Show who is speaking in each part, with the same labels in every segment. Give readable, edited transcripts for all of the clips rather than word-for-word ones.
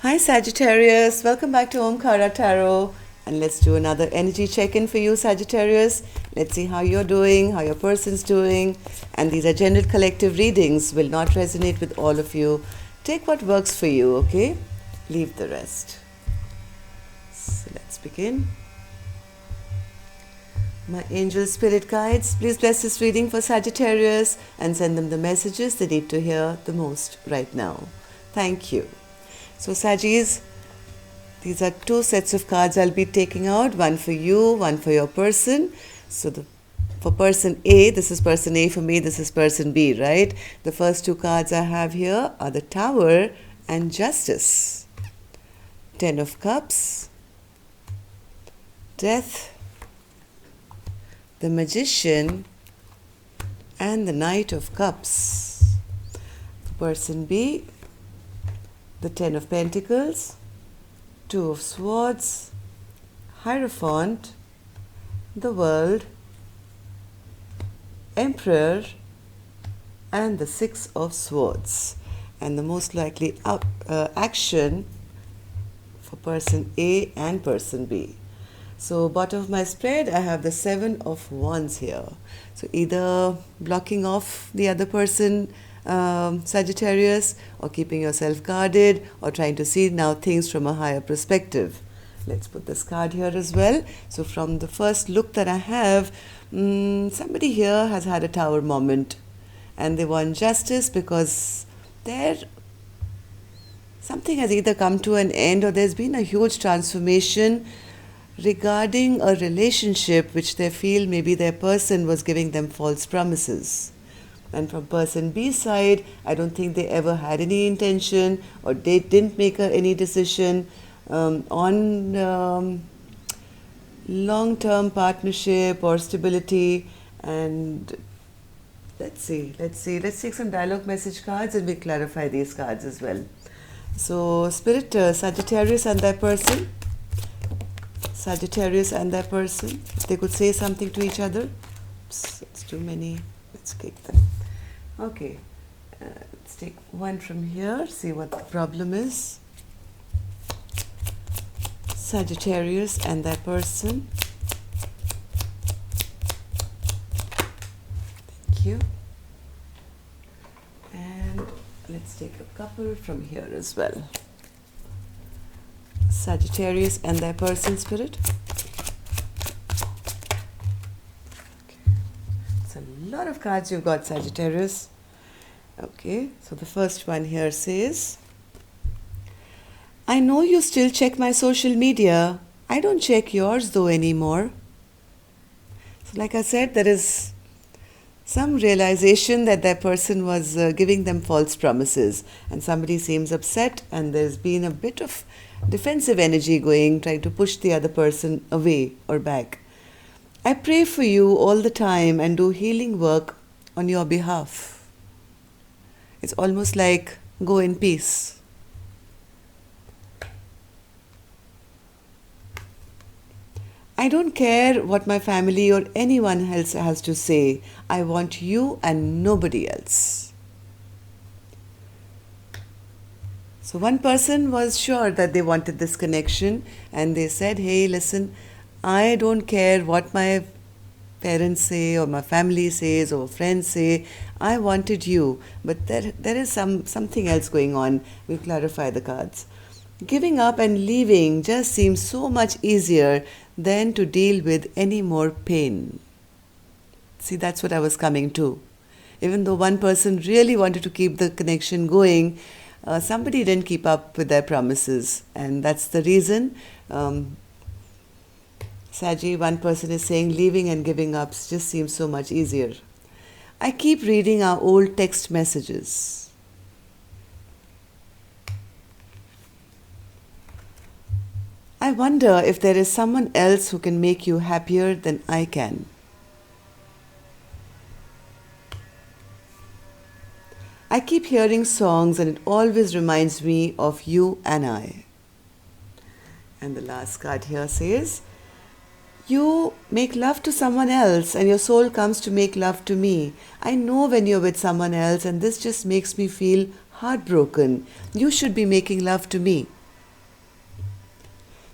Speaker 1: Hi Sagittarius, welcome back to Omkara Tarot, and let's do another energy check-in for you Sagittarius. Let's see how you're doing, how your person's doing, and these are general collective readings, will not resonate with all of you. Take what works for you, okay? Leave the rest. So let's begin. My angel spirit guides, please bless this reading for Sagittarius and send them the messages they need to hear the most right now. Thank you. So Saggis, these are two sets of cards I'll be taking out, one for you, one for your person. So for person A, this is person A, for me this is person B, right? The first two cards I have here are the Tower and Justice. 10 of Cups, Death, the Magician, and the Knight of Cups. For person B, the 10 of Pentacles, 2 of Swords, Hierophant, the World, Emperor, and the 6 of Swords. And the most likely action for person A and person B. So bottom of my spread, I have the 7 of Wands here. So either blocking off the other person, Sagittarius, or keeping yourself guarded, or trying to see now things from a higher perspective. Let's put this card here as well. So from the first look that I have, somebody here has had a Tower moment, and they want justice because something has either come to an end or there's been a huge transformation regarding a relationship which they feel maybe their person was giving them false promises. And from person B's side, I don't think they ever had any intention, or they didn't make any decision on long-term partnership or stability. And let's take some dialogue message cards and we'll clarify these cards as well. So Spirit, Sagittarius and their person, if they could say something to each other. Oops, it's too many. Let's kick them. Okay, let's take one from here, see what the problem is. Sagittarius and their person. Thank you. And let's take a couple from here as well. Sagittarius and their person, Spirit. It's a lot of cards you've got, Sagittarius. Okay, so the first one here says, I know you still check my social media. I don't check yours though anymore. So like I said, there is some realization that that person was giving them false promises, and somebody seems upset, and there's been a bit of defensive energy going, trying to push the other person away or back. I pray for you all the time and do healing work on your behalf. It's almost like go in peace. I don't care what my family or anyone else has to say. I want you and nobody else. So one person was sure that they wanted this connection, and they said, hey, listen, I don't care what my parents say or my family says or friends say. I wanted you, but there is something else going on. We'll clarify the cards. Giving up and leaving just seems so much easier than to deal with any more pain. See, that's what I was coming to. Even though one person really wanted to keep the connection going, somebody didn't keep up with their promises, and that's the reason. Saggy, one person is saying leaving and giving up just seems so much easier. I keep reading our old text messages. I wonder if there is someone else who can make you happier than I can. I keep hearing songs and it always reminds me of you and I. And the last card here says, you make love to someone else and your soul comes to make love to me. I know when you're with someone else and this just makes me feel heartbroken. You should be making love to me.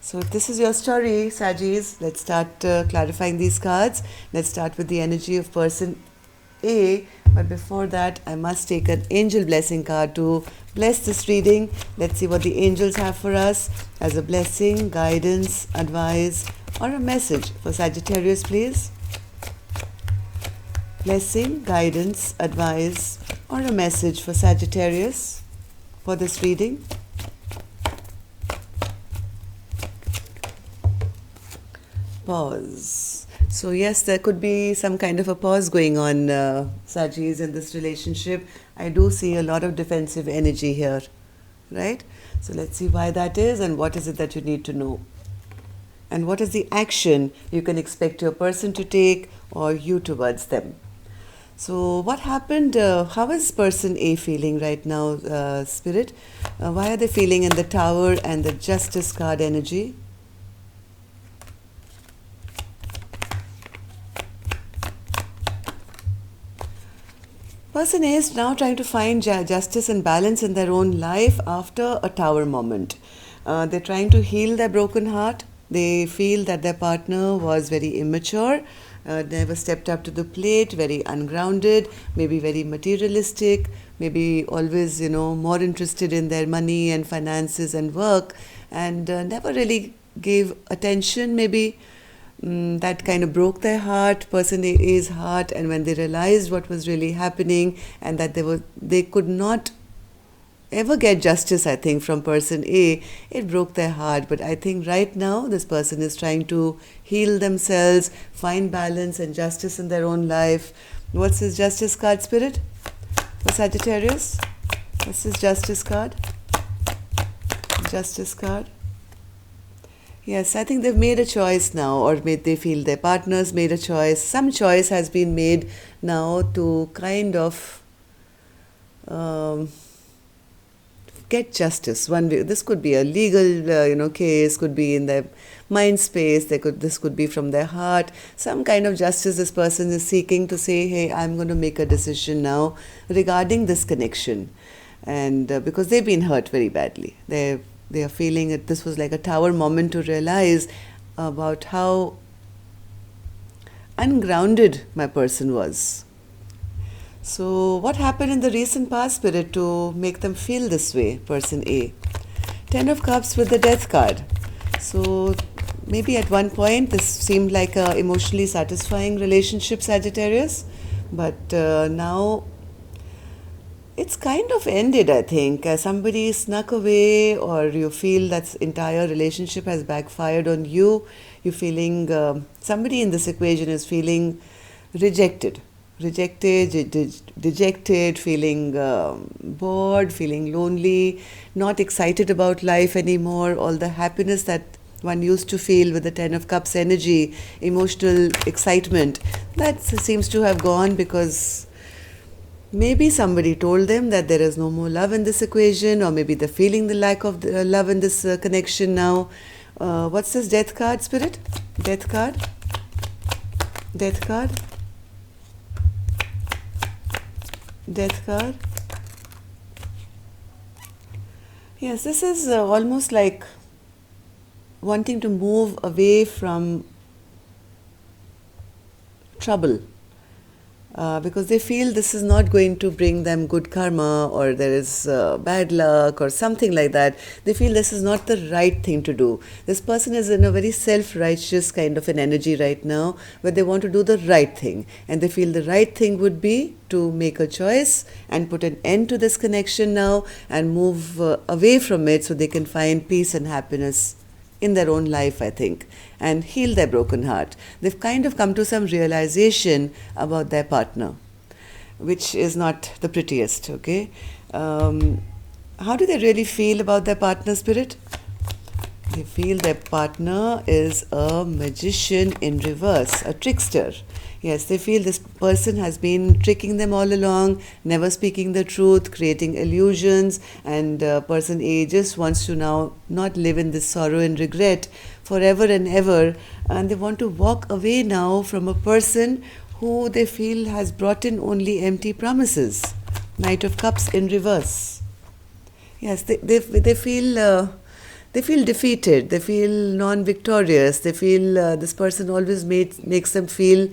Speaker 1: So if this is your story, Sajis, let's start clarifying these cards. Let's start with the energy of person A. But before that, I must take an angel blessing card to bless this reading. Let's see what the angels have for us as a blessing, guidance, advice, or a message for Sagittarius, please. Blessing, guidance, advice, or a message for Sagittarius for this reading. Pause. So yes, there could be some kind of a pause going on, Sajis, in this relationship. I do see a lot of defensive energy here, right? So let's see why that is and what is it that you need to know. And what is the action you can expect your person to take or you towards them. So what happened? How is person A feeling right now, Spirit? Why are they feeling in the Tower and the Justice card energy? Person A is now trying to find justice and balance in their own life after a Tower moment. They're trying to heal their broken heart. They feel that their partner was very immature, never stepped up to the plate, very ungrounded, maybe very materialistic, maybe always, more interested in their money and finances and work, and never really gave attention, maybe. That kind of broke their heart, person A's heart, and when they realized what was really happening and that they could not ever get justice, I think, from person A, it broke their heart. But I think right now this person is trying to heal themselves, find balance and justice in their own life. What's his justice card, Spirit? For Sagittarius? What's his justice card? Justice card. Yes, I think they've made a choice now, or they feel their partners made a choice. Some choice has been made now to kind of get justice. One way, this could be a legal, case, could be in their mind space. This could be from their heart. Some kind of justice this person is seeking to say, hey, I'm going to make a decision now regarding this connection, and because they've been hurt very badly, they are feeling that this was like a Tower moment to realize about how ungrounded my person was. So what happened in the recent past, Spirit, to make them feel this way, person A? Ten of Cups with the Death card. So maybe at one point this seemed like a emotionally satisfying relationship, Sagittarius, but now it's kind of ended, I think. Somebody snuck away, or you feel that entire relationship has backfired on you. You're feeling, somebody in this equation is feeling dejected, feeling bored, feeling lonely, not excited about life anymore. All the happiness that one used to feel with the Ten of Cups energy, emotional excitement, that seems to have gone because maybe somebody told them that there is no more love in this equation, or maybe they're feeling the lack of love in this connection now. What's this Death card, Spirit? Death card? Death card? Death card? Yes, this is almost like wanting to move away from trouble. Because they feel this is not going to bring them good karma, or there is bad luck or something like that. They feel this is not the right thing to do. This person is in a very self-righteous kind of an energy right now, where they want to do the right thing, and they feel the right thing would be to make a choice and put an end to this connection now and move away from it so they can find peace and happiness in their own life, I think, and heal their broken heart. They've kind of come to some realization about their partner, which is not the prettiest, okay? How do they really feel about their partner, Spirit? They feel their partner is a magician in reverse, a trickster. Yes, they feel this person has been tricking them all along, never speaking the truth, creating illusions, and person A just wants to now not live in this sorrow and regret forever and ever, and they want to walk away now from a person who they feel has brought in only empty promises. Knight of Cups in reverse. Yes, they feel they feel defeated, they feel non-victorious, they feel this person always makes them feel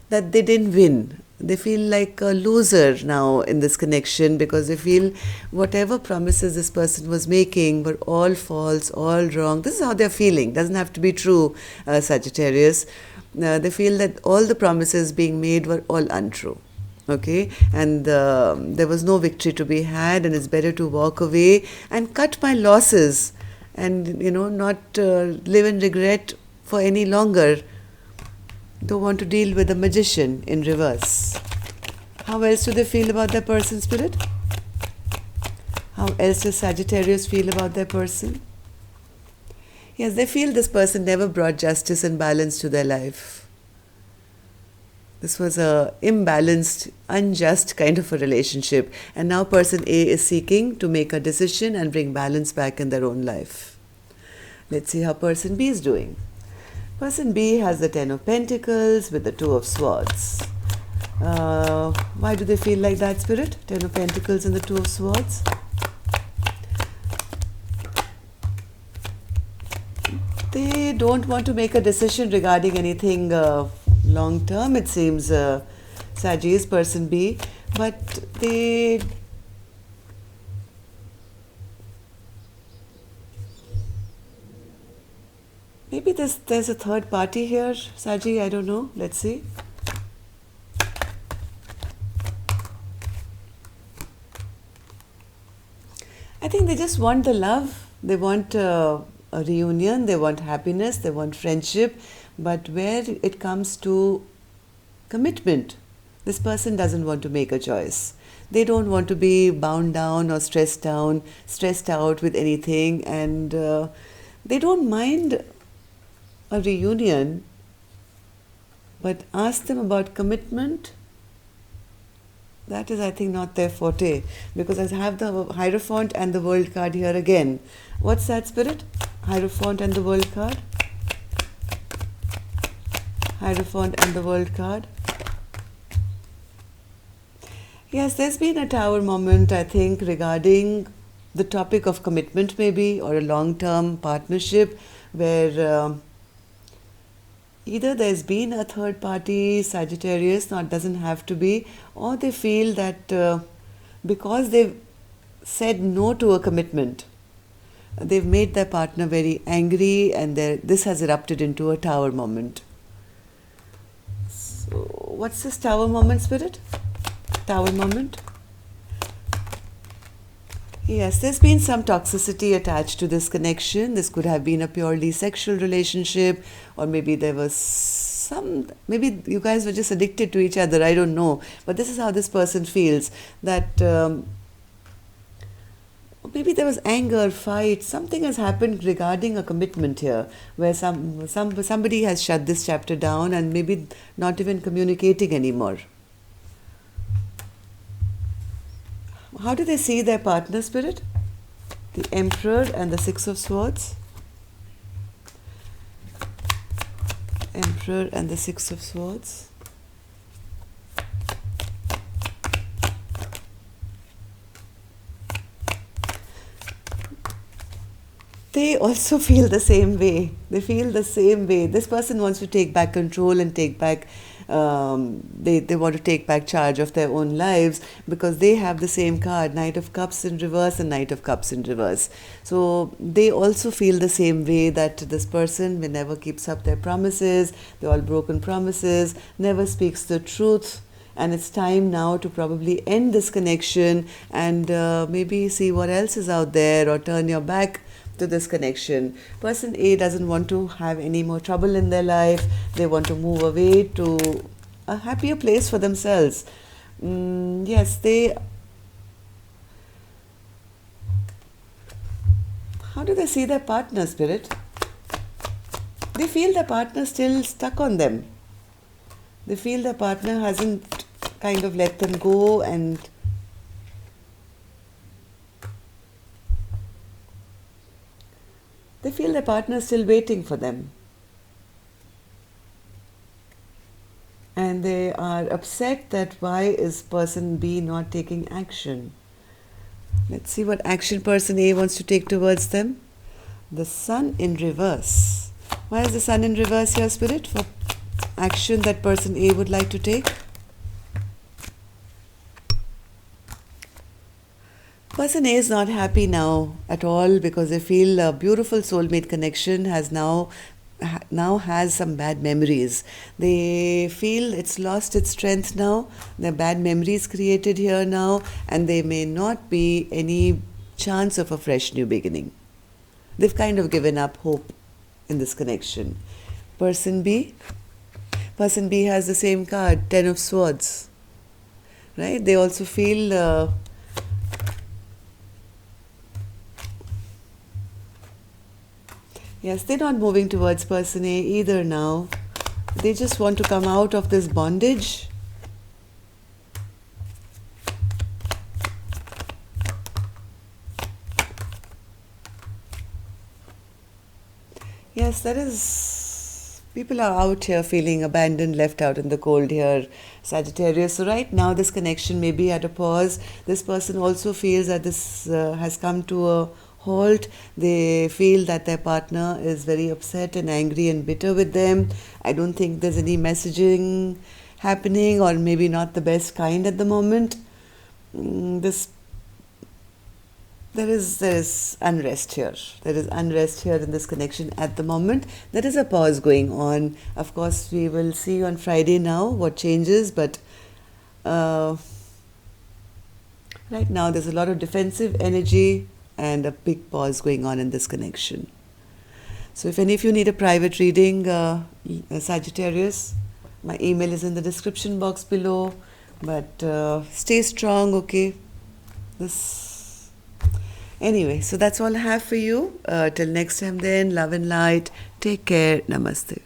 Speaker 1: that they didn't win. They feel like a loser now in this connection because they feel whatever promises this person was making were all false, all wrong. This is how they're feeling. Doesn't have to be true, Sagittarius. They feel that all the promises being made were all untrue. Okay, and there was no victory to be had, and it's better to walk away and cut my losses and, not live in regret for any longer. Don't want to deal with a magician in reverse. How else do they feel about their person, Spirit? How else does Sagittarius feel about their person? Yes, they feel this person never brought justice and balance to their life. This was a imbalanced, unjust kind of a relationship, and now person A is seeking to make a decision and bring balance back in their own life. Let's see how person B is doing. Person B has the Ten of Pentacles with the Two of Swords. Why do they feel like that, Spirit? Ten of Pentacles and the Two of Swords. They don't want to make a decision regarding anything long term, it seems, Sagittarius, person B, but they maybe there's a third party here, Saji, I don't know. Let's see. I think they just want the love. They want a reunion. They want happiness. They want friendship. But where it comes to commitment, this person doesn't want to make a choice. They don't want to be bound down or stressed out with anything, and they don't mind a reunion, but ask them about commitment. That is, I think, not their forte, because I have the Hierophant and the World card here again. What's that, Spirit? Hierophant and the World card. Hierophant and the World card. Yes, there's been a Tower moment, I think, regarding the topic of commitment maybe, or a long-term partnership where either there's been a third party, Sagittarius, no, it doesn't have to be, or they feel that because they've said no to a commitment, they've made their partner very angry, and this has erupted into a Tower moment. So, what's this Tower moment, Spirit? Tower moment? Yes, there's been some toxicity attached to this connection. This could have been a purely sexual relationship, or maybe there was maybe you guys were just addicted to each other, I don't know. But this is how this person feels, that maybe there was anger, fight, something has happened regarding a commitment here, where somebody has shut this chapter down and maybe not even communicating anymore. How do they see their partner, Spirit? The Emperor and the Six of Swords. Emperor and the Six of Swords. They also feel the same way. They feel the same way. This person wants to take back control and take back they want to take back charge of their own lives, because they have the same card, Knight of Cups in reverse and Knight of Cups in reverse. So they also feel the same way, that this person never keeps up their promises, they're all broken promises, never speaks the truth, and it's time now to probably end this connection and maybe see what else is out there, or turn your back to this connection. Person A doesn't want to have any more trouble in their life. They want to move away to a happier place for themselves. Yes, how do they see their partner, Spirit? They feel their partner still stuck on them. They feel their partner hasn't kind of let them go, and they feel their partner is still waiting for them. And they are upset that why is person B not taking action? Let's see what action person A wants to take towards them. The sun in reverse. Why is the sun in reverse here, Spirit? For action that person A would like to take? Person A is not happy now at all because they feel a beautiful soulmate connection has now has some bad memories. They feel it's lost its strength now. There are bad memories created here now, and there may not be any chance of a fresh new beginning. They've kind of given up hope in this connection. Person B? Person B has the same card, Ten of Swords. Right? They also feel yes, they're not moving towards person A either now. They just want to come out of this bondage. Yes, that is. People are out here feeling abandoned, left out in the cold here, Sagittarius. So, right now, this connection may be at a pause. This person also feels that this has come to a halt. They feel that their partner is very upset and angry and bitter with them. I don't think there's any messaging happening, or maybe not the best kind at the moment. There is unrest here. There is unrest here in this connection at the moment. There is a pause going on. Of course, we will see on Friday now what changes, but right now there's a lot of defensive energy and a big pause going on in this connection. So if any of you need a private reading, Sagittarius, my email is in the description box below. But stay strong, okay? Anyway, so that's all I have for you. Till next time then, love and light. Take care. Namaste.